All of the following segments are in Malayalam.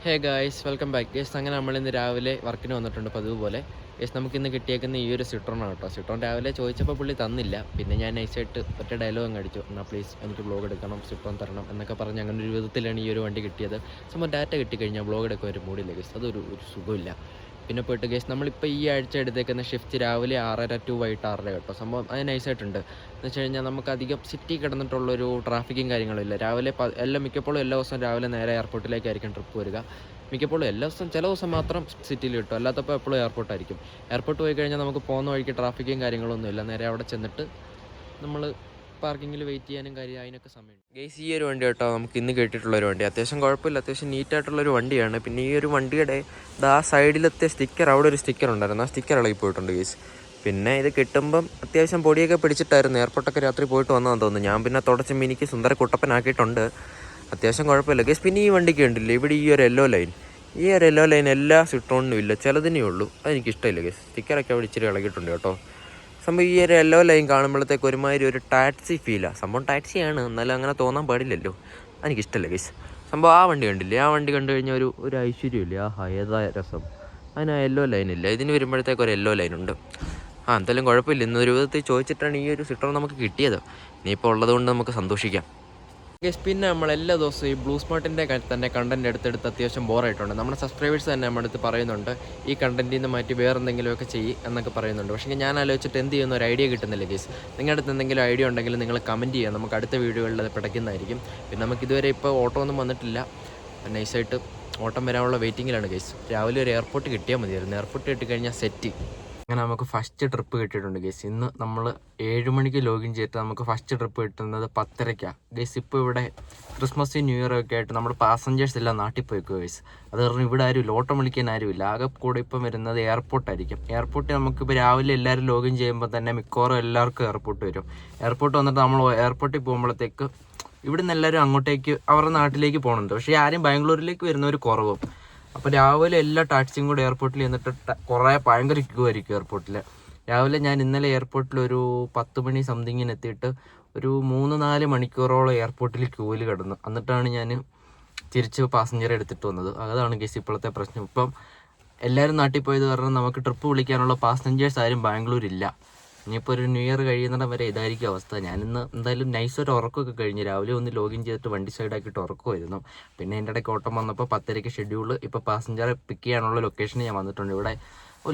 Hey guys, welcome back. അങ്ങനെ നമ്മളിന്ന് രാവിലെ വർക്കിന് വന്നിട്ടുണ്ട് പതിവുപോലെ. നമുക്കിന്ന് കിട്ടിയേക്കുന്ന ഈ ഒരു സിട്രോണാണ് കേട്ടോ. സിട്രോൺ രാവിലെ ചോദിച്ചപ്പോൾ പുള്ളി തന്നില്ല. പിന്നെ ഞാൻ നൈസായിട്ട് ഒറ്റ ഡയലോഗ് അടിച്ചു, എന്നാൽ പ്ലീസ് എനിക്ക് ബ്ലോഗ് എടുക്കണം, സിട്രോൺ തരണം എന്നൊക്കെ പറഞ്ഞ് അങ്ങനെ ഒരു വിധത്തിലാണ് ഈ ഒരു വണ്ടി കിട്ടിയത്. സംഭവം ഡാറ്റ കിട്ടിക്കഴിഞ്ഞാൽ ബ്ലോഗ് എടുക്കാൻ ഒരു മൂടില്ല ഗൈസ്, അതൊരു സുഖമില്ല. പിന്നെ പോയിട്ട് ഗൈസ് നമ്മളിപ്പോൾ ഈ ആഴ്ച എടുത്തേക്കുന്ന ഷിഫ്റ്റ് രാവിലെ 6:30 to വൈകിട്ട് 6:30 കേട്ടോ. സംഭവം അത് നൈസായിട്ടുണ്ട്. എന്ന് വെച്ച് കഴിഞ്ഞാൽ നമുക്ക് അധികം സിറ്റി കിടന്നിട്ടുള്ളൊരു ട്രാഫിക്കും കാര്യങ്ങളില്ല. രാവിലെ മിക്കപ്പോഴും എല്ലാ ദിവസവും രാവിലെ നേരെ എയർപോർട്ടിലേക്കായിരിക്കും ട്രിപ്പ് വരിക. മിക്കപ്പോഴും എല്ലാ ദിവസം ചില ദിവസം മാത്രം സിറ്റിയിൽ കിട്ടും, അല്ലാത്തപ്പോൾ എപ്പോഴും എയർപോർട്ടായിരിക്കും. എയർപോർട്ട് പോയി കഴിഞ്ഞാൽ നമുക്ക് പോകുന്ന വഴിക്ക് ട്രാഫിക്കും കാര്യങ്ങളൊന്നുമില്ല. നേരെ അവിടെ ചെന്നിട്ട് നമ്മൾ പാർക്കിങ്ങിൽ വെയിറ്റ് ചെയ്യാനും കാര്യം അതിനൊക്കെ സമയമുണ്ട്. ഗൈസ്, ഈ ഒരു വണ്ടി കേട്ടോ നമുക്ക് ഇന്ന് കേട്ടിട്ടുള്ളൊരു വണ്ടി. അത്യാവശ്യം കുഴപ്പമില്ല, അത്യാവശ്യം നീറ്റായിട്ടുള്ളൊരു വണ്ടിയാണ്. പിന്നെ ഈ ഒരു വണ്ടിയുടെ ആ സൈഡിലത്തെ സ്റ്റിക്കർ, അവിടെ ഒരു സ്റ്റിക്കർ ഉണ്ടായിരുന്നു, ആ സ്റ്റിക്കർ ഇളകി പോയിട്ടുണ്ട് ഗൈസ്. പിന്നെ ഇത് കിട്ടുമ്പം അത്യാവശ്യം പൊടിയൊക്കെ പിടിച്ചിട്ടായിരുന്നു. എയർപോർട്ടൊക്കെ രാത്രി പോയിട്ട് വന്നതെന്ന് തോന്നുന്നു. ഞാൻ പിന്നെ തുടച്ച് മിനിക്ക് സുന്ദര കുട്ടപ്പനാക്കിയിട്ടുണ്ട്. അത്യാവശ്യം കുഴപ്പമില്ല ഗൈസ്. പിന്നെ ഈ വണ്ടിക്ക് ഉണ്ടല്ലോ ഇവിടെ ഈ ഒരു യെല്ലോ ലൈൻ എല്ലാ സിട്രോണിനും ഇല്ല, ചിലതിനേ ഉള്ളൂ. അതെനിക്കിഷ്ടമില്ല ഗൈസ്. സ്റ്റിക്കറൊക്കെ അവിടെ ഇച്ചിരി ഇളകിയിട്ടുണ്ട് കേട്ടോ. സംഭവം ഈ ഒരു യെല്ലോ ലൈൻ കാണുമ്പോഴത്തേക്ക് ഒരുമാതിരി ഒരു ടാക്സി ഫീലാണ്. സംഭവം ടാക്സിയാണ്, എന്നാലും അങ്ങനെ തോന്നാൻ പാടില്ലല്ലോ. എനിക്കിഷ്ടമല്ല ഗൈസ്. സംഭവം ആ വണ്ടി കണ്ടില്ലേ, ആ വണ്ടി കണ്ടു കഴിഞ്ഞാൽ ഒരു ഐശ്വര്യമില്ല. ഏതാ രസം. അതിന് ആ യെല്ലോ ലൈനില്ല, ഇതിന് വരുമ്പോഴത്തേക്ക് ഒരു യെല്ലോ ലൈനുണ്ട്. എന്തായാലും കുഴപ്പമില്ല. ഇന്നൊരു വിധത്തിൽ ചോദിച്ചിട്ടാണ് ഈ ഒരു സിട്രോൺ നമുക്ക് കിട്ടിയത്. ഇനിയിപ്പോൾ ഉള്ളതുകൊണ്ട് നമുക്ക് സന്തോഷിക്കാം. പിന്നെ നമ്മൾ എല്ലാ ദിവസവും ഈ ബ്ലൂ സ്മാർട്ടിൻ്റെ തന്നെ കണ്ടൻറ്റ് എടുത്തെടുത്ത് അത്യാവശ്യം ബോറായിട്ടുണ്ട്. നമ്മുടെ സബ്സ്ക്രൈബേഴ്സ് തന്നെ നമ്മുടെ അടുത്ത് പറയുന്നുണ്ട് ഈ കണ്ടൻറ്റിൽ നിന്ന് മാറ്റി വേറെ എന്തെങ്കിലുമൊക്കെ ചെയ്യും എന്നൊക്കെ പറയുന്നുണ്ട്. പക്ഷേ ഞാൻ ആലോചിച്ചിട്ട് എന്ത് ചെയ്യുന്ന ഒരു ഐഡിയ കിട്ടുന്നില്ല ഗൈസ്. നിങ്ങളുടെ അടുത്ത് എന്തെങ്കിലും ഐഡിയ ഉണ്ടെങ്കിൽ നിങ്ങൾ കമൻറ്റ് ചെയ്യുക, നമുക്ക് അടുത്ത വീഡിയോകളിൽ അത് പിടയ്ക്കുന്നതായിരിക്കും. പിന്നെ നമുക്കിതുവരെ ഇപ്പോൾ ഓട്ടോ ഒന്നും വന്നിട്ടില്ല. നൈസായിട്ട് ഓട്ടം വരാനുള്ള വെയിറ്റിങ്ങിലാണ് ഗൈസ്. രാവിലെ ഒരു എയർപോർട്ട് കിട്ടിയാൽ മതിയായിരുന്നു. എയർപോർട്ട് കിട്ടിക്കഴിഞ്ഞാൽ സെറ്റ്. അങ്ങനെ നമുക്ക് ഫസ്റ്റ് ട്രിപ്പ് കിട്ടിയിട്ടുണ്ട് ഗൈസ്. ഇന്ന് നമ്മൾ 7 മണിക്ക് ലോഗിൻ ചെയ്തിട്ട് നമുക്ക് ഫസ്റ്റ് ട്രിപ്പ് കിട്ടുന്നത് 10:30 ഗൈസ്. ഇപ്പോൾ ഇവിടെ ക്രിസ്മസ് ന്യൂ ഇയർ ഒക്കെ ആയിട്ട് നമ്മൾ പാസഞ്ചേഴ്സ് എല്ലാം നാട്ടിൽ പോയിക്കോ ഗൈസ്. അത് കാരണം ഇവിടെ ആരും ഓട്ടം വിളിക്കാൻ ആരുമില്ല. ആകെ കൂടെ ഇപ്പം വരുന്നത് എയർപോർട്ടായിരിക്കും. എയർപോർട്ടിൽ നമുക്കിപ്പോൾ രാവിലെ എല്ലാവരും ലോഗിൻ ചെയ്യുമ്പോൾ തന്നെ മിക്കവാറും എല്ലാവർക്കും എയർപോർട്ട് വരും. എയർപോർട്ട് വന്നിട്ട് നമ്മൾ എയർപോർട്ടിൽ പോകുമ്പോഴത്തേക്ക് ഇവിടുന്ന് എല്ലാവരും അങ്ങോട്ടേക്ക് അവരുടെ നാട്ടിലേക്ക് പോകുന്നുണ്ട്. പക്ഷേ ആരും ബാംഗ്ലൂരിലേക്ക് വരുന്നവർ കുറവും. അപ്പോൾ രാവിലെ എല്ലാ ടാക്സിയും കൂടെ എയർപോർട്ടിൽ ചെന്നിട്ട് ഭയങ്കര ക്യൂ ആയിരിക്കും എയർപോർട്ടിൽ. രാവിലെ ഞാൻ ഇന്നലെ എയർപോർട്ടിൽ ഒരു 10 മണി സംതിങ്ങിന് എത്തിയിട്ട് ഒരു 3-4 മണിക്കൂറോളം എയർപോർട്ടിൽ ക്യൂവിൽ കിടന്നു. എന്നിട്ടാണ് ഞാൻ തിരിച്ച് പാസഞ്ചറെ എടുത്തിട്ട് വന്നത്. അതാണ് ഗൈസ് ഇപ്പോഴത്തെ പ്രശ്നം. ഇപ്പം എല്ലാവരും നാട്ടിൽ പോയത് കാരണം നമുക്ക് ട്രിപ്പ് വിളിക്കാനുള്ള പാസഞ്ചേഴ്സ് ആരും ബാംഗ്ലൂരില്ല. ഇനിയിപ്പോൾ ഒരു ന്യൂ ഇയർ കഴിയുന്നിടം വരെ ഇതായിരിക്കും അവസ്ഥ. ഞാനിന്ന് എന്തായാലും നൈസൊരു ഉറക്കമൊക്കെ കഴിഞ്ഞ് രാവിലെ ഒന്ന് ലോഗിൻ ചെയ്തിട്ട് വണ്ടി സൈഡാക്കിയിട്ട് ഉറക്കമായിരുന്നു. പിന്നെ എൻ്റെ ഇടയ്ക്ക് ഓട്ടം വന്നപ്പോൾ 10:30 ഷെഡ്യൂള്. ഇപ്പോൾ പാസഞ്ചറെ പിക്ക് ചെയ്യാനുള്ള ലൊക്കേഷന് ഞാൻ വന്നിട്ടുണ്ട്. ഇവിടെ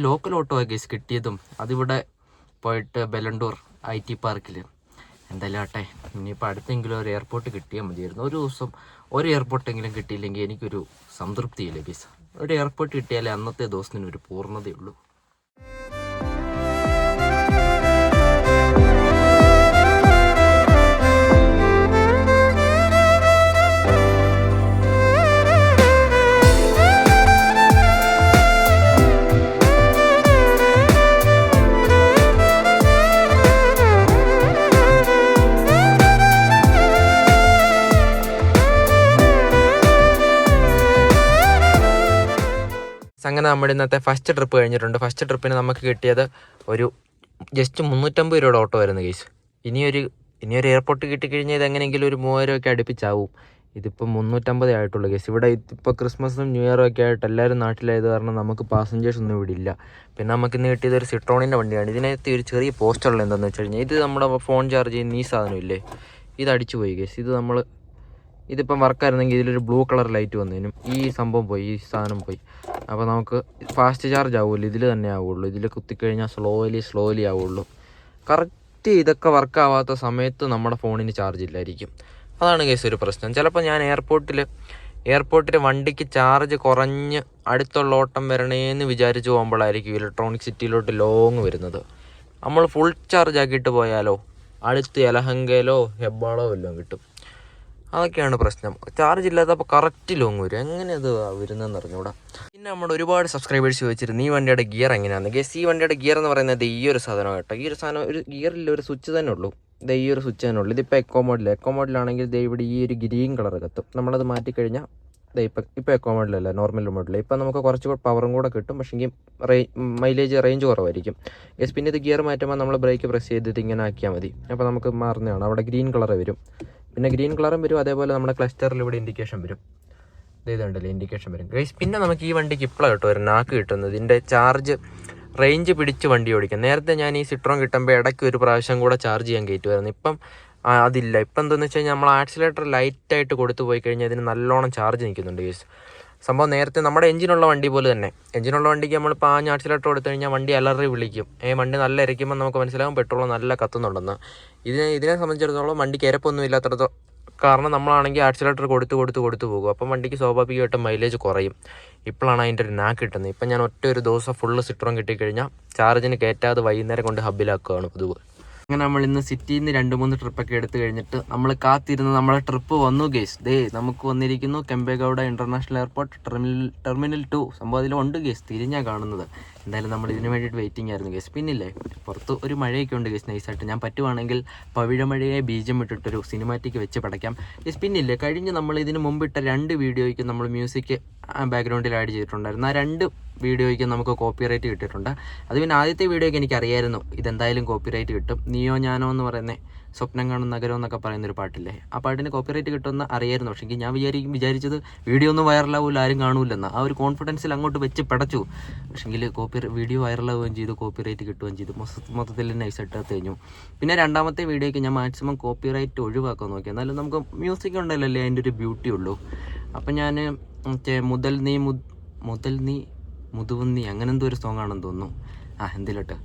ലോക്കൽ ഓട്ടോ ഗൈസ് കിട്ടിയതും അതിവിടെ പോയിട്ട് ബെലണ്ടൂർ IT പാർക്കിൽ. എന്തായാലും ആട്ടെ, ഇനിയിപ്പോൾ അടുത്തെങ്കിലും ഒരു എയർപോർട്ട് കിട്ടിയാൽ മതിയായിരുന്നു. ഒരു ദിവസം ഒരു എയർപോർട്ടെങ്കിലും കിട്ടിയില്ലെങ്കിൽ എനിക്കൊരു സംതൃപ്തിയില്ല ഗൈസ്. ഒരു എയർപോർട്ട് കിട്ടിയാലേ അന്നത്തെ ദിവസത്തിനൊരു പൂർണ്ണതയുള്ളൂ. അങ്ങനെ നമ്മുടെ ഇന്നത്തെ ഫസ്റ്റ് ട്രിപ്പ് കഴിഞ്ഞിട്ടുണ്ട്. ഫസ്റ്റ് ട്രിപ്പിന് നമുക്ക് കിട്ടിയത് ഒരു ജസ്റ്റ് 350 രൂപയുടെ ഓട്ടോ ആയിരുന്നു ഗൈസ്. ഇനിയൊരു എയർപോർട്ട് കിട്ടിക്കഴിഞ്ഞാൽ ഇതെങ്ങനെയെങ്കിലും ഒരു 3000 ഒക്കെ അടുപ്പിച്ചാവും. ഇതിപ്പോൾ 350 ആയിട്ടുള്ളൂ ഗൈസ്. ഇവിടെ ഇപ്പോൾ ക്രിസ്മസും ന്യൂ ഇയറും ഒക്കെ ആയിട്ട് എല്ലാവരും നാട്ടിലായത് കാരണം നമുക്ക് പാസഞ്ചേഴ്സ് ഒന്നും ഇവിടെ ഇല്ല. പിന്നെ നമുക്ക് ഇന്ന് കിട്ടിയത് ഒരു സിട്രോണിൻ്റെ വണ്ടിയാണ്. ഇതിനകത്ത് ഒരു ചെറിയ പോസ്റ്ററുള്ള എന്താണെന്ന് വെച്ച് കഴിഞ്ഞാൽ ഇത് നമ്മുടെ ഫോൺ ചാർജ് ചെയ്യുന്ന ഈ സാധനമില്ലേ, ഇത് അടിച്ചു പോയി ഗൈസ്. ഇതിപ്പം വർക്കായിരുന്നെങ്കിൽ ഇതിലൊരു ബ്ലൂ കളർ ലൈറ്റ് വന്നതിനും ഈ സംഭവം പോയി, ഈ സാധനം പോയി. അപ്പോൾ നമുക്ക് ഫാസ്റ്റ് ചാർജ് ആവുമല്ലോ, ഇതിൽ തന്നെ ആവുള്ളൂ. ഇതിൽ കുത്തിക്കഴിഞ്ഞാൽ സ്ലോലി ആവുള്ളൂ. കറക്റ്റ് ഇതൊക്കെ വർക്കാവാത്ത സമയത്ത് നമ്മുടെ ഫോണിന് ചാർജ് ഇല്ലായിരിക്കും. അതാണ് കേസ് ഒരു പ്രശ്നം. ചിലപ്പോൾ ഞാൻ എയർപോർട്ടിൽ വണ്ടിക്ക് ചാർജ് കുറഞ്ഞ് അടുത്തുള്ള ഓട്ടം വരണേന്ന് വിചാരിച്ച് പോകുമ്പോഴായിരിക്കും ഇലക്ട്രോണിക് സിറ്റിയിലോട്ട് ലോങ് വരുന്നത്. നമ്മൾ ഫുൾ ചാർജ് ആക്കിയിട്ട് പോയാലോ അടുത്ത് യലഹങ്കയിലോ ഹെബ്ബാളോ വല്ലതും കിട്ടും. അതൊക്കെയാണ് പ്രശ്നം. ചാർജ് ഇല്ലാത്തപ്പോൾ കറക്റ്റ് ലോങ് വരും. എങ്ങനെ അത് വരുന്നതെന്ന് അറിഞ്ഞൂടാ. പിന്നെ നമ്മുടെ ഒരുപാട് സബ്സ്ക്രൈബേഴ്സ് ചോദിച്ചിരുന്നു ഈ വണ്ടിയുടെ ഗിയർ എങ്ങനെയാണ്. ഗസ്, ഈ വണ്ടിയുടെ ഗിയർ എന്ന് പറയുന്നത് ഈ ഒരു സാധനം കേട്ടോ. ഈ ഒരു സാധനം ഒരു ഗിയറിൽ ഒരു സ്വിച്ച് തന്നെ ഉള്ളൂ. ഈ ഒരു സ്വിച്ച് തന്നെ ഉള്ളൂ. ഇതിപ്പോൾ എക്കോ മോഡിലാണെങ്കിൽ ഇവിടെ ഈ ഒരു ഗ്രീൻ കളർ കത്തും. നമ്മളത് മാറ്റിക്കഴിഞ്ഞാൽ ഇപ്പോൾ എക്കോ മോഡിലല്ല, നോർമൽ മോഡിൽ. ഇപ്പം നമുക്ക് കുറച്ച് പവറും കൂടെ കിട്ടും. പക്ഷേങ്കിൽ റേഞ്ച് കുറവായിരിക്കും. ഗസ്, പിന്നെ ഇത് ഗിയർ മാറ്റുമ്പോൾ നമ്മൾ ബ്രേക്ക് പ്രസ് ചെയ്തിട്ട് ഇങ്ങനെ ആക്കിയാൽ മതി. അപ്പോൾ നമുക്ക് മാറുന്നതാണ്. അവിടെ ഗ്രീൻ കളർ വരും. പിന്നെ ഗ്രീൻ കളറും വരും. അതേപോലെ നമ്മുടെ ക്ലസ്റ്ററിൽ ഇവിടെ ഇൻഡിക്കേഷൻ വരും. ഇതുണ്ടല്ലോ ഇൻഡിക്കേഷൻ വരും ഗൈസ്. പിന്നെ നമുക്ക് ഈ വണ്ടിക്ക് ഇപ്പോഴാണ് കേട്ടോ ഒരു നാക്ക് കിട്ടുന്നത്, ഇതിൻ്റെ ചാർജ് റേഞ്ച് പിടിച്ച് വണ്ടി ഓടിക്കാം. നേരത്തെ ഞാൻ ഈ സിട്രോൺ കിട്ടുമ്പോൾ ഇടയ്ക്ക് ഒരു പ്രാവശ്യം കൂടെ ചാർജ് ചെയ്യാൻ കയറ്റുമായിരുന്നു. ഇപ്പം അതില്ല. ഇപ്പം എന്താണെന്ന് വെച്ച് കഴിഞ്ഞാൽ നമ്മൾ ആക്സിലേറ്റർ ലൈറ്റായിട്ട് കൊടുത്തു പോയി കഴിഞ്ഞാൽ ഇതിന് നല്ലോണം ചാർജ് നിൽക്കുന്നുണ്ട് ഗൈസ്. സംഭവം നേരത്തെ നമ്മുടെ എഞ്ചിനുള്ള വണ്ടി പോലെ തന്നെ, എഞ്ചിനുള്ള വണ്ടിക്ക് നമ്മൾ പാഞ്ഞ് ആക്സിലേറ്റർ കൊടുത്തു കഴിഞ്ഞാൽ വണ്ടി അലറി വിളിക്കും. വണ്ടി നല്ല ഇരയ്ക്കുമ്പോൾ നമുക്ക് മനസ്സിലാകും പെട്രോൾ നല്ല കത്തുന്നുണ്ടെന്ന്. ഇതിനെ സംബന്ധിച്ചിടത്തോളം വണ്ടിക്ക് ഇരപ്പൊന്നും ഇല്ലാത്തടത്തോളം, കാരണം നമ്മളാണെങ്കിൽ ആക്സിലേറ്റർ കൊടുത്ത് പോകും. അപ്പം വണ്ടിക്ക് സ്വാഭാവികമായിട്ടും മൈലേജ് കുറയും. ഇപ്പോഴാണ് അതിൻ്റെ ഒരു നാക്ക് കിട്ടുന്നത്. ഇപ്പം ഞാൻ ഒരു ദിവസം ഫുള്ള് സിട്രോൺ കിട്ടിക്കഴിഞ്ഞാൽ ചാർജിന് കയറ്റാതെ വൈകുന്നേരം കൊണ്ട് ഹബ്ബിലാക്കുകയാണ് പൊതുവെ. അങ്ങനെ നമ്മൾ ഇന്ന് സിറ്റിയിൽ നിന്ന് 2-3 ട്രിപ്പൊക്കെ എടുത്തു കഴിഞ്ഞിട്ട് നമ്മൾ കാത്തിരുന്ന് നമ്മളെ ട്രിപ്പ് വന്നു ഗേസ്. നമുക്ക് വന്നിരിക്കുന്നു കെമ്പേഗൌഡ ഇൻ്റർനാഷണൽ എയർപോർട്ട് ടെർമിനൽ 2. സംഭവം അതിലുണ്ട് ഗേസ്, തിരിഞ്ഞാണ് കാണുന്നത്. എന്തായാലും നമ്മൾ ഇതിന് വേണ്ടിയിട്ട് വെയിറ്റിംഗ് ആയിരുന്നു ഗേസ്. പിന്നില്ലേ പുറത്ത് ഒരു മഴയൊക്കെ ഉണ്ട് ഗേസ് നൈസായിട്ട്. ഞാൻ പറ്റുവാണെങ്കിൽ പവിഴമഴയെ ബീജം ഇട്ടിട്ടൊരു സിനിമാറ്റിക് വെച്ച് പടയ്ക്കാം ഗേസ്. പിന്നില്ലേ കഴിഞ്ഞ് നമ്മൾ ഇതിന് മുമ്പിട്ട 2 വീഡിയോയ്ക്ക് നമ്മൾ മ്യൂസിക് ബാക്ക്ഗ്രൗണ്ടിൽ ആഡ് ചെയ്തിട്ടുണ്ടായിരുന്നു. ആ 2 വീഡിയോയ്ക്ക് നമുക്ക് കോപ്പിറൈറ്റ് കിട്ടിയിട്ടുണ്ട്. അത് പിന്നെ ആദ്യത്തെ വീഡിയോയ്ക്ക് എനിക്കറിയായിരുന്നു ഇതെന്തായാലും കോപ്പിറൈറ്റ് കിട്ടും. നീയോ ഞാനോ എന്ന് പറയുന്നത് സ്വപ്നം കാണുന്ന നഗരം എന്നൊക്കെ പറയുന്നൊരു പാട്ടില്ലേ, ആ പാട്ടിന് കോപ്പിറൈറ്റ് കിട്ടുമെന്ന് അറിയായിരുന്നു. പക്ഷേ ഞാൻ വിചാരിച്ചത് വീഡിയോ ഒന്നും വൈറലാവില്ല, ആരും കാണൂലെന്ന്. ആ ഒരു കോൺഫിഡൻസിൽ അങ്ങോട്ട് വെച്ച് പടച്ചു. പക്ഷേങ്കിൽ വീഡിയോ വൈറലാവുകയും ചെയ്തു, കോപ്പിറൈറ്റ് കിട്ടുകയും ചെയ്തു. മൊത്തത്തിൽ നൈസായിട്ട് തേഞ്ഞു. പിന്നെ രണ്ടാമത്തെ വീഡിയോയ്ക്ക് ഞാൻ മാക്സിമം കോപ്പിറൈറ്റ് ഒഴിവാക്കാൻ നോക്കി. എന്നാലും നമുക്ക് മ്യൂസിക് ഉണ്ടല്ലേ അതിൻ്റെ ഒരു ബ്യൂട്ടി ഉള്ളൂ. അപ്പം ഞാൻ മുതൽ നീ മുതുവന്നി അങ്ങനെ എന്തോ ഒരു സോങ് ആണെന്ന് തോന്നുന്നു, എന്തിലോട്ട്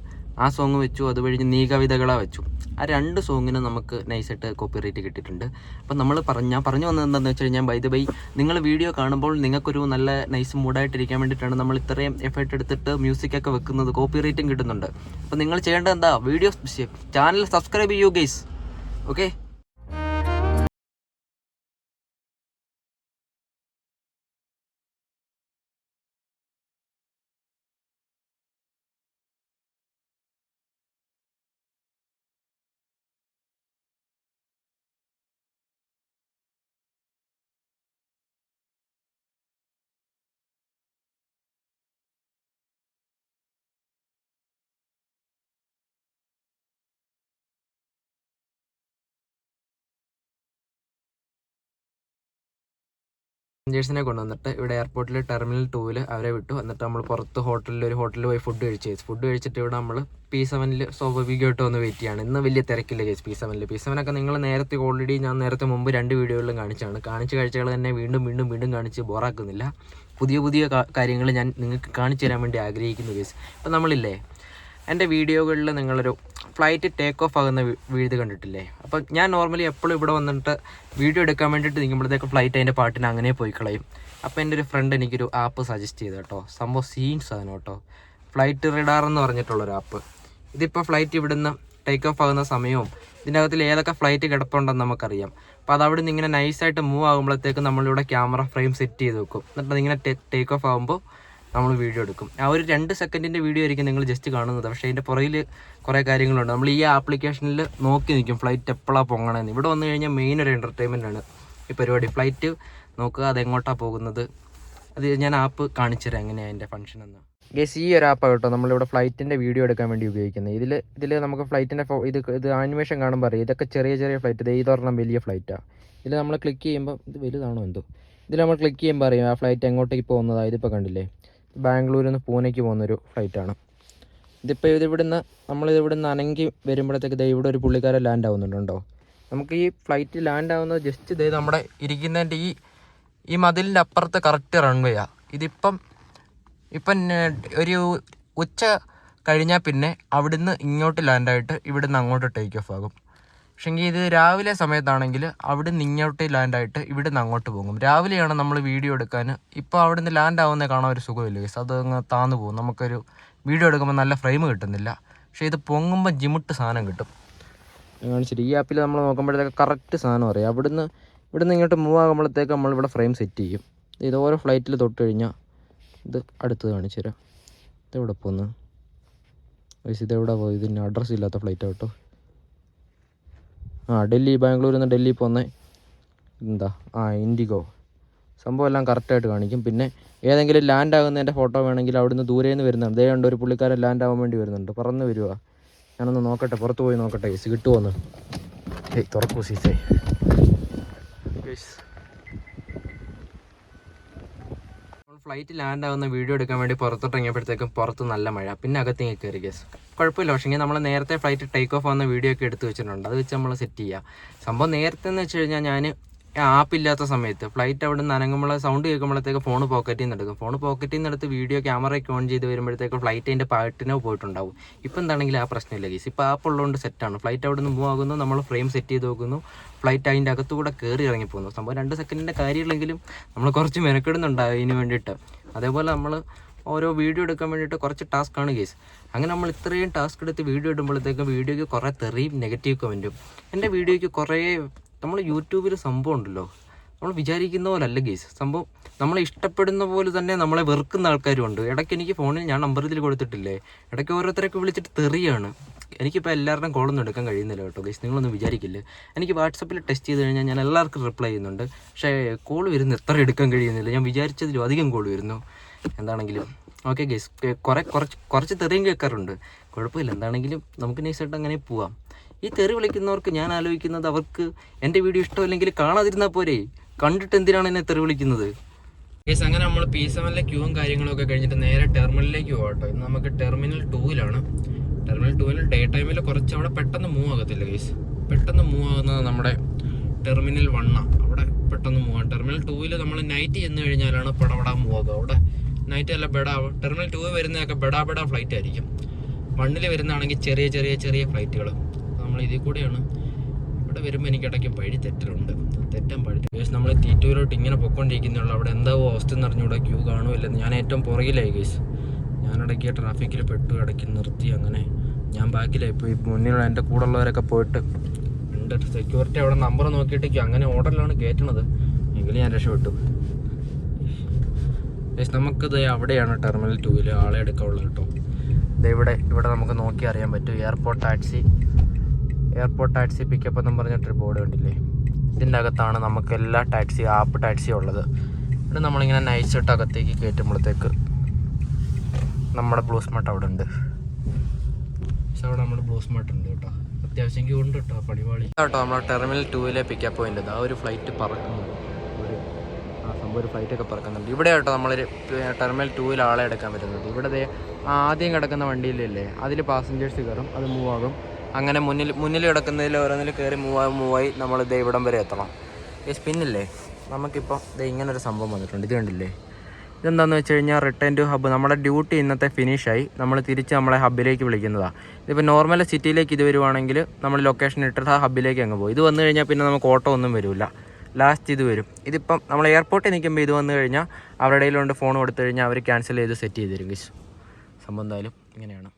ആ സോങ് വെച്ചു. അത് കഴിഞ്ഞ് നീ കവിതകളാ വെച്ചു. ആ 2 സോങ്ങിന് നമുക്ക് നൈസായിട്ട് കോപ്പിറൈറ്റ് കിട്ടിയിട്ടുണ്ട്. അപ്പം ഞാൻ പറഞ്ഞു വന്നത് എന്താണെന്ന് വെച്ച് കഴിഞ്ഞാൽ, ബൈ ദ ബൈ നിങ്ങൾ വീഡിയോ കാണുമ്പോൾ നിങ്ങൾക്കൊരു നല്ല നൈസ് മൂഡായിട്ടിരിക്കാൻ വേണ്ടിയിട്ടാണ് നമ്മൾ ഇത്രയും എഫേർട്ട് എടുത്തിട്ട് മ്യൂസിക്കൊക്കെ വെക്കുന്നത്, കോപ്പിറൈറ്റും കിട്ടുന്നുണ്ട്. അപ്പം നിങ്ങൾ ചെയ്യേണ്ടത് എന്താ, ചാനൽ സബ്സ്ക്രൈബ് ചെയ്യൂ ഗൈസ്. ഓക്കെ. പാസഞ്ചേഴ്സിനെ കൊണ്ടുവന്നിട്ട് ഇവിടെ എയർപോർട്ടിൽ ടെർമിനൽ 2 അവരെ വിട്ടു. എന്നിട്ട് നമ്മൾ പുറത്ത് ഒരു ഹോട്ടലിൽ പോയി ഫുഡ് കഴിച്ചിട്ട് ഇവിടെ നമ്മൾ P7 സ്വാഭാവികമായിട്ട് വന്ന് വെയിറ്റ് ചെയ്യാണ്. ഇന്ന് വലിയ തിരക്കില്ല കേസ് P7 ഒക്കെ നിങ്ങൾ ഞാൻ നേരത്തെ മുമ്പ് 2 വീഡിയോകളിലും കാണിച്ച കാഴ്ചകൾ തന്നെ വീണ്ടും കാണിച്ച് ബോറാക്കുന്നില്ല. പുതിയ കാര്യങ്ങൾ ഞാൻ നിങ്ങൾക്ക് കാണിച്ചു തരാൻ വേണ്ടി ആഗ്രഹിക്കുന്നു കേസ്. അപ്പം നമ്മളില്ലേ എൻ്റെ വീഡിയോകളിൽ നിങ്ങളൊരു ഫ്ലൈറ്റ് ടേക്ക് ഓഫ് ആകുന്ന വീട് കണ്ടിട്ടില്ലേ? അപ്പം ഞാൻ നോർമലി എപ്പോഴും ഇവിടെ വന്നിട്ട് വീഡിയോ എടുക്കാൻ വേണ്ടിയിട്ട് നിൽക്കുമ്പോഴത്തേക്ക് ഫ്ലൈറ്റ് അതിൻ്റെ പാട്ടിന് അങ്ങനെ പോയി കളയും. അപ്പോൾ എൻ്റെ ഒരു ഫ്രണ്ട് എനിക്കൊരു ആപ്പ് സജസ്റ്റ് ചെയ്തു കേട്ടോ. സംഭവം സീൻസ് ആണ് കേട്ടോ. ഫ്ലൈറ്റ് റഡാർ എന്ന് പറഞ്ഞിട്ടുള്ളൊരു ആപ്പ്. ഇതിപ്പോൾ ഫ്ലൈറ്റ് ഇവിടുന്ന് ടേക്ക് ഓഫ് ആകുന്ന സമയവും ഇതിൻ്റെ അകത്തിൽ ഏതൊക്കെ ഫ്ലൈറ്റ് കിടപ്പുണ്ടെന്ന് നമുക്കറിയാം. അപ്പോൾ അത് അവിടെ നിന്ന് ഇങ്ങനെ നൈസായിട്ട് മൂവ് ആകുമ്പോഴത്തേക്ക് നമ്മളിവിടെ ക്യാമറ ഫ്രെയിം സെറ്റ് ചെയ്ത് വെക്കും. എന്നിട്ട് അതിങ്ങനെ ടേക്ക് ഓഫ് ആകുമ്പോൾ നമ്മൾ വീഡിയോ എടുക്കും. ആ ഒരു 2 സെക്കൻഡിൻ്റെ വീഡിയോ ആയിരിക്കും നിങ്ങൾ ജസ്റ്റ് കാണുന്നത്. പക്ഷേ അതിൻ്റെ പുറകിൽ കുറേ കാര്യങ്ങളുണ്ട്. നമ്മൾ ഈ ആപ്ലിക്കേഷനിൽ നോക്കി നിൽക്കും ഫ്ലൈറ്റ് എപ്പോഴാണ് പൊങ്ങണമെന്ന്. ഇവിടെ വന്നു കഴിഞ്ഞാൽ മെയിൻ ഒരു എൻ്റർടൈൻമെൻറ്റാണ് ഈ പരിപാടി. ഫ്ലൈറ്റ് നോക്കുക, അതെങ്ങോട്ടാണ് പോകുന്നത്. അത് ഞാൻ ആപ്പ് കാണിച്ചു തരാം എങ്ങനെയാണ് അതിൻ്റെ ഫംഗ്ഷൻ എന്ന്. ഗസ് ഈ ഒരു ആപ്പാണ് കേട്ടോ നമ്മളിവിടെ ഫ്ലൈറ്റിൻ്റെ വീഡിയോ എടുക്കാൻ വേണ്ടി ഉപയോഗിക്കുന്നത്. ഇതിൽ നമുക്ക് ഫ്ലൈറ്റിൻ്റെ ഇത് ആനിമേഷൻ കാണുമ്പോൾ അറിയാം ഇതൊക്കെ ചെറിയ ഫ്ലൈറ്റ്. ഇതൊരെണ്ണം വലിയ ഫ്ലൈറ്റാണ്. ഇതിൽ നമ്മൾ ക്ലിക്ക് ചെയ്യുമ്പോൾ ഇത് വലുതാണോ എന്തോ. ഇതിൽ നമ്മൾ ക്ലിക്ക് ചെയ്യുമ്പോൾ അറിയാം ആ ഫ്ലൈറ്റ് എങ്ങോട്ടേക്ക് പോകുന്നതാണ്. ഇതിപ്പോൾ കണ്ടില്ലേ, ബാംഗ്ലൂരിൽ നിന്ന് പൂനെക്ക് പോകുന്നൊരു ഫ്ലൈറ്റാണ്. ഇതിപ്പോൾ നമ്മളിതിവിടുന്ന് അനങ്ങി വരുമ്പോഴത്തേക്ക് ഇവിടെ ഒരു പുള്ളിക്കാരൻ ലാൻഡ് ആവുന്നുണ്ടോ. നമുക്ക് ഈ ഫ്ലൈറ്റ് ലാൻഡ് ആവുന്നത് ജസ്റ്റ് നമ്മുടെ ഇരിക്കുന്നതിൻ്റെ ഈ മതിലിൻ്റെ അപ്പുറത്ത് കറക്റ്റ് റൺവേയാണ്. ഇതിപ്പം ഒരു ഉച്ച കഴിഞ്ഞാൽ പിന്നെ അവിടുന്ന് ഇങ്ങോട്ട് ലാൻഡായിട്ട് ഇവിടുന്ന് അങ്ങോട്ട് ടേക്ക് ഓഫ് ആകും. പക്ഷേങ്കിൽ ഇത് രാവിലെ സമയത്താണെങ്കിൽ അവിടെ നിന്ന് ഇങ്ങോട്ട് ലാൻഡായിട്ട് ഇവിടെ നിന്ന് അങ്ങോട്ട് പോകും. രാവിലെയാണ് നമ്മൾ വീഡിയോ എടുക്കാൻ. ഇപ്പോൾ അവിടെ നിന്ന് ലാൻഡ് ആവുന്നത് കാണാൻ ഒരു സുഖമില്ല കേസ്. അത് അങ്ങ് താന്നു പോകും. നമുക്കൊരു വീഡിയോ എടുക്കുമ്പോൾ നല്ല ഫ്രെയിം കിട്ടുന്നില്ല. പക്ഷേ ഇത് പൊങ്ങുമ്പോൾ ജിമിട്ട് സാധനം കിട്ടും. കാണിച്ചിട്ട് ഈ ആപ്പിൽ നമ്മൾ നോക്കുമ്പോഴത്തേക്ക് കറക്റ്റ് സാധനം അറിയാം. ഇവിടുന്ന് ഇങ്ങോട്ട് മൂവ് ആകുമ്പോഴത്തേക്ക് നമ്മളിവിടെ ഫ്രെയിം സെറ്റ് ചെയ്യും. ഇത് ഓരോ ഫ്ലൈറ്റിൽ തൊട്ട് കഴിഞ്ഞാൽ ഇത് അടുത്തത് കാണിച്ചു തരാം. ഇതെവിടെ പോകുന്നത് വയസ്സ്, ഇതെവിടെ പോയി, ഇതിന് അഡ്രസ്സ് ഇല്ലാത്ത ഫ്ലൈറ്റ് കേട്ടോ. ഡൽഹി, ബാംഗ്ലൂരിൽ നിന്ന് ഡൽഹി പോകുന്ന ഇൻഡിഗോ. സംഭവം എല്ലാം കറക്റ്റായിട്ട് കാണിക്കും. പിന്നെ ഏതെങ്കിലും ലാൻഡ് ആകുന്നതിൻ്റെ ഫോട്ടോ വേണമെങ്കിൽ അവിടുന്ന് ദൂരെ നിന്ന് വരുന്നുണ്ട്. ഉണ്ട് ഒരു പുള്ളിക്കാരൻ ലാൻഡ് ആവാൻ വേണ്ടി വരുന്നുണ്ട്, പറന്ന് വരുക. ഞാനൊന്ന് നോക്കട്ടെ, പുറത്ത് പോയി നോക്കട്ടെ കേസ് കിട്ടുമോന്ന്. തുറക്കൂ സീസേ. ഫ്ലൈറ്റ് ലാൻഡ് ആവുന്ന വീഡിയോ എടുക്കാൻ വേണ്ടി പുറത്തോട്ടിറങ്ങിയപ്പോഴത്തേക്കും പുറത്ത് നല്ല മഴ, പിന്നെ അകത്തേക്ക് കയറി കേസ്. കുഴപ്പമില്ല, പക്ഷേ നമ്മൾ നേരത്തെ ഫ്ലൈറ്റ് ടേക്ക് ഓഫ് ആവുന്ന വീഡിയോ ഒക്കെ എടുത്ത് വെച്ചിട്ടുണ്ട്, അത് വെച്ച് നമ്മൾ സെറ്റ് ചെയ്യുക. സംഭവം നേരത്തെ എന്ന് വെച്ച് കഴിഞ്ഞാൽ ഞാൻ ആപ്പില്ലാത്ത സമയത്ത് ഫ്ലൈറ്റ് അവിടെ നിന്ന് അനങ്ങുമ്പോൾ സൗണ്ട് കേൾക്കുമ്പോഴത്തേക്ക് ഫോൺ പോക്കറ്റിൽ നിന്ന് എടുക്കും. ഫോൺ പോക്കറ്റിൽ നിന്ന് എടുത്ത് വീഡിയോ ക്യാമറയൊക്കെ ഓൺ ചെയ്ത് വരുമ്പോഴത്തേക്ക് ഫ്ലൈറ്റ് അതിൻ്റെ പാട്ടിനോ പോയിട്ടുണ്ടാവും. ഇപ്പം എന്താണെങ്കിലും ആ പ്രശ്നമില്ല കേസ്. ഇപ്പോൾ ആപ്പ് ഉള്ളതുകൊണ്ട് സെറ്റാണ്. ഫ്ലൈറ്റ് അവിടെ നിന്ന് മൂവ് ആകുന്നു, നമ്മൾ ഫ്രെയിം സെറ്റ് ചെയ്ത് നോക്കുന്നു, ഫ്ലൈറ്റ് അതിൻ്റെ അകത്തുകൂടെ കയറി ഇറങ്ങിപ്പോകുന്നു. സംഭവം 2 സെക്കൻഡിൻ്റെ കാര്യമുള്ളെങ്കിലും നമ്മൾ കുറച്ച് മെനക്കെടുന്നുണ്ടാവും ഇതിന് വേണ്ടിയിട്ട്. അതേപോലെ നമ്മൾ ഓരോ വീഡിയോ എടുക്കാൻ വേണ്ടിയിട്ട് കുറച്ച് ടാസ്ക്കാണ് കേസ്. അങ്ങനെ നമ്മൾ ഇത്രയും ടാസ്ക് എടുത്ത് വീഡിയോ ഇടുമ്പോഴത്തേക്കും വീഡിയോയ്ക്ക് കുറേ തെറിയും നെഗറ്റീവ് കമൻറ്റും. എൻ്റെ വീഡിയോയ്ക്ക് കുറേ നമ്മൾ യൂട്യൂബിൽ സംഭവം ഉണ്ടല്ലോ, നമ്മൾ വിചാരിക്കുന്ന പോലെ അല്ല കേസ്. സംഭവം നമ്മളെ ഇഷ്ടപ്പെടുന്ന പോലെ തന്നെ നമ്മളെ വെറുക്കുന്ന ആൾക്കാരും ഉണ്ട്. ഇടയ്ക്ക് എനിക്ക് ഫോണിൽ ഞാൻ നമ്പർ ഇതിൽ കൊടുത്തിട്ടില്ലേ, ഇടയ്ക്ക് ഓരോരുത്തരൊക്കെ വിളിച്ചിട്ട് തെറിയാണ്. എനിക്കിപ്പോൾ എല്ലാവരുടെയും കോളൊന്നും എടുക്കാൻ കഴിയുന്നില്ല കേട്ടോ ഗൈസ്, നിങ്ങളൊന്നും വിചാരിക്കില്ല. എനിക്ക് വാട്സപ്പിൽ ടെസ്റ്റ് ചെയ്ത് കഴിഞ്ഞാൽ ഞാൻ എല്ലാവർക്കും റിപ്ലൈ ചെയ്യുന്നുണ്ട്, പക്ഷേ കോൾ വരുന്ന എത്ര എടുക്കാൻ കഴിയുന്നില്ല. ഞാൻ വിചാരിച്ചതിലും അധികം കോൾ വരുന്നു. എന്താണെങ്കിലും ഓക്കെ ഗൈസ്, കുറച്ച് തെറിയും കേൾക്കാറുണ്ട്, കുഴപ്പമില്ല. എന്താണെങ്കിലും നമുക്ക് നൈസായിട്ട് അങ്ങനെ പോവാം. ഈ തെറി വിളിക്കുന്നവർക്ക് ഞാൻ ആലോചിക്കുന്നത്, അവർക്ക് എൻ്റെ വീഡിയോ ഇഷ്ടമല്ലെങ്കിൽ കാണാതിരുന്നാൽ പോരെ, കണ്ടിട്ട് എന്തിനാണ് എന്നെ തെറി വിളിക്കുന്നത് ഗൈസ്. അങ്ങനെ നമ്മൾ P7 ക്യൂവും കാര്യങ്ങളൊക്കെ കഴിഞ്ഞിട്ട് നേരെ ടെർമിനലിലേക്ക് പോകാം കേട്ടോ. ഇന്ന് നമുക്ക് ടെർമിനൽ 2-ലാണ്. ടെർമിനൽ 2-ൽ ഡേ ടൈമിൽ കുറച്ച് അവിടെ പെട്ടെന്ന് മൂവ് ആകത്തില്ല ഗൈസ്. പെട്ടെന്ന് മൂവ് ആകുന്നത് നമ്മുടെ ടെർമിനൽ 1 അവിടെ പെട്ടെന്ന് മൂവ് ആകും. ടെർമിനൽ 2-ൽ നമ്മൾ നൈറ്റ് ചെന്ന് കഴിഞ്ഞാലാണ് പടപടാ മൂവ് ആകുക. അവിടെ നൈറ്റ് അല്ല ടെർമിനൽ 2 വരുന്നതൊക്കെ ബെടാ ഫ്ലൈറ്റ് ആയിരിക്കും. 1-ൽ വരുന്നതാണെങ്കിൽ ചെറിയ ഫ്ലൈറ്റുകൾ. നമ്മൾ ഇതിൽ കൂടെയാണ് ഇവിടെ വരുമ്പോൾ എനിക്ക് ഇടയ്ക്ക് വഴി തെറ്റാൻ പാടില്ല ഗൈസ്. നമ്മൾ T2-ലോട്ട് ഇങ്ങനെ പൊയ്ക്കൊണ്ടിരിക്കുന്നുള്ളൂ. അവിടെ എന്താവോ അവസ്ഥ എന്ന് അറിഞ്ഞൂടെ, ക്യൂ കാണുമില്ലെന്ന്. ഞാൻ ഏറ്റവും പുറകിലായി ഗൈസ്. ഞാനിടയ്ക്ക് ട്രാഫിക്കിൽ പെട്ടു, ഇടയ്ക്ക് നിർത്തി. അങ്ങനെ ഞാൻ ബാക്കിലായി പോയി. മുന്നിലുള്ള എൻ്റെ കൂടെ ഉള്ളവരൊക്കെ പോയിട്ട് ഉണ്ട്. സെക്യൂരിറ്റി അവിടെ നമ്പർ നോക്കിയിട്ടേക്കും അങ്ങനെ ഓർഡറിലാണ് കയറ്റണത്, എങ്കിലും ഞാൻ രക്ഷപ്പെട്ടു ഗൈസ്. നമുക്കിത് അവിടെയാണ് ടെർമിനൽ 2-ൽ ആളെ എടുക്കാനുള്ളത് കേട്ടോ. ഇവിടെ നമുക്ക് നോക്കി അറിയാൻ പറ്റും. എയർപോർട്ട് ടാക്സി പിക്കപ്പ് എന്നും പറഞ്ഞിട്ടൊരു ബോർഡ് കണ്ടില്ലേ, ഇതിൻ്റെ അകത്താണ് നമുക്ക് എല്ലാ ആപ്പ് ടാക്സിയും ഉള്ളത്. ഇവിടെ നമ്മളിങ്ങനെ നൈസായിട്ട് അകത്തേക്ക് കയറ്റുമ്പോഴത്തേക്ക് നമ്മുടെ ബ്ലൂ സ്മാർട്ട് അവിടെ ഉണ്ട്. പക്ഷെ അവിടെ നമ്മുടെ ബ്ലൂ സ്മാർട്ട് ഉണ്ട് കേട്ടോ, അത്യാവശ്യം ക്യൂ ഉണ്ട് കേട്ടോ, പണിപാളി കേട്ടോ. നമ്മുടെ ടെർമിനൽ 2-ലെ പിക്കപ്പ് പോയിന്റ് ആ ഒരു ഫ്ലൈറ്റ് പറക്കുന്നുണ്ട്, ഒരു ഫ്ലൈറ്റൊക്കെ പറക്കുന്നുണ്ട് ഇവിടെ കേട്ടോ. നമ്മളൊരു ടെർമിനൽ 2-ൽ ആളെ എടുക്കാൻ പറ്റുന്നത്. ഇവിടെ ആദ്യം കിടക്കുന്ന വണ്ടിയിലല്ലേ, അതിൽ പാസഞ്ചേഴ്സ് കയറും, അത് മൂവ് ആകും. അങ്ങനെ മുന്നിൽ കിടക്കുന്നതിൽ ഓരോന്നിൽ കയറി മൂവായി നമ്മൾ ഇവിടം വരെ എത്തണം. ഈ സ്പിന്നില്ലേ, നമുക്കിപ്പോൾ ഇങ്ങനൊരു സംഭവം വന്നിട്ടുണ്ട്. ഇത് കണ്ടില്ലേ, ഇതെന്താണെന്ന് വെച്ച് കഴിഞ്ഞാൽ റിട്ടേൺ ടു ഹബ്ബ്. നമ്മുടെ ഡ്യൂട്ടി ഇന്നത്തെ ഫിനിഷായി, നമ്മൾ തിരിച്ച് നമ്മളെ ഹബ്ബിലേക്ക് വിളിക്കുന്നതാണ്. ഇതിപ്പോൾ നോർമൽ സിറ്റിയിലേക്ക് ഇത് വരുവാണെങ്കിൽ നമ്മൾ ലൊക്കേഷൻ ഇട്ടിട്ട് ആ ഹബ്ബിലേക്ക് അങ്ങ് പോകും. ഇത് വന്നു കഴിഞ്ഞാൽ പിന്നെ നമുക്ക് ഓട്ടോ ഒന്നും വരില്ല, ലാസ്റ്റ് ഇത് വരും. ഇതിപ്പം നമ്മൾ എയർപോർട്ടിൽ നിൽക്കുമ്പോൾ ഇത് വന്നു കഴിഞ്ഞാൽ അവരുടെ കയ്യിലുണ്ട് ഫോൺ കൊടുത്തു കഴിഞ്ഞാൽ അവർ ക്യാൻസൽ ചെയ്ത് സെറ്റ് ചെയ്ത് തരും ഗൈസ്. സംഭവം എന്തായാലും ഇങ്ങനെയാണ്.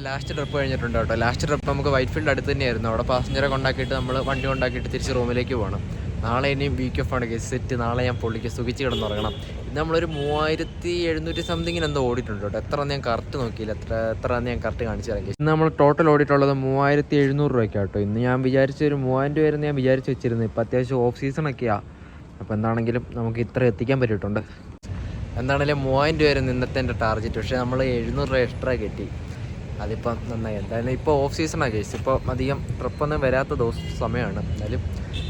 ലാസ്റ്റ് ട്രിപ്പ് കഴിഞ്ഞിട്ടുണ്ട് കേട്ടോ. ലാസ്റ്റ് ട്രിപ്പ് നമുക്ക് വൈറ്റ്ഫീൽഡ് അടുത്ത് തന്നെയായിരുന്നു. അവിടെ പാസഞ്ചറെ കൊണ്ടാക്കിയിട്ട് നമ്മൾ വണ്ടി കൊണ്ടാക്കിയിട്ട് തിരിച്ച് റൂമിലേക്ക് പോകണം. നാളെ ഇനിയും വീക്ക് ഓഫ് ആണ് കേസ്. സെറ്റ് നാളെ ഞാൻ പൊള്ളിക്ക് സുഖിച്ച് കിടന്നുറങ്ങണം. ഇത് നമ്മളൊരു 3700 സംതിങ്ങിന് എന്തോ ഓടിയിട്ടുണ്ട് കേട്ടോ. എത്ര ഞാൻ കറക്റ്റ് നോക്കിയില്ല, എത്ര ഞാൻ കറക്റ്റ് കാണിച്ചു തരാം. ഇന്ന് നമ്മൾ ടോട്ടൽ ഓടിയിട്ടുള്ളത് 3700 രൂപയ്ക്ക് കേട്ടോ. ഇന്ന് ഞാൻ വിചാരിച്ച ഒരു 3000 രൂപ വരുന്ന ഞാൻ വിചാരിച്ച് വെച്ചിരുന്നു. ഇപ്പം അത്യാവശ്യം ഓഫ് സീസണൊക്കെയാണ്. അപ്പോൾ എന്താണെങ്കിലും നമുക്ക് ഇത്ര എത്തിക്കാൻ പറ്റിയിട്ടുണ്ട്. എന്താണെങ്കിലും 3000 രൂപ വരുന്ന ഇന്നത്തെ എൻ്റെ ടാർഗറ്റ്. പക്ഷേ നമ്മൾ 700 രൂപ എക്സ്ട്രാ കെട്ടി. അതിപ്പം നന്നായി. എന്തായാലും ഇപ്പോൾ ഓഫ് സീസണാണ് കേസ്. ഇപ്പോൾ അധികം ട്രിപ്പൊന്നും വരാത്ത സമയമാണ്. എന്തായാലും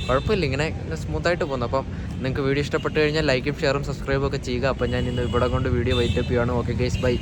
കുഴപ്പമില്ല, ഇങ്ങനെ സ്മൂത്തായിട്ട് പോകുന്നു. അപ്പം നിങ്ങൾക്ക് വീഡിയോ ഇഷ്ടപ്പെട്ട് കഴിഞ്ഞാൽ ലൈക്കും ഷെയറും സബ്സ്ക്രൈബും ഒക്കെ ചെയ്യുക. അപ്പം ഞാൻ ഇന്ന് ഇവിടെ കൊണ്ട് വീഡിയോ വൈൻഡപ്പ് ചെയ്യുകയാണ്. Okay guys, by.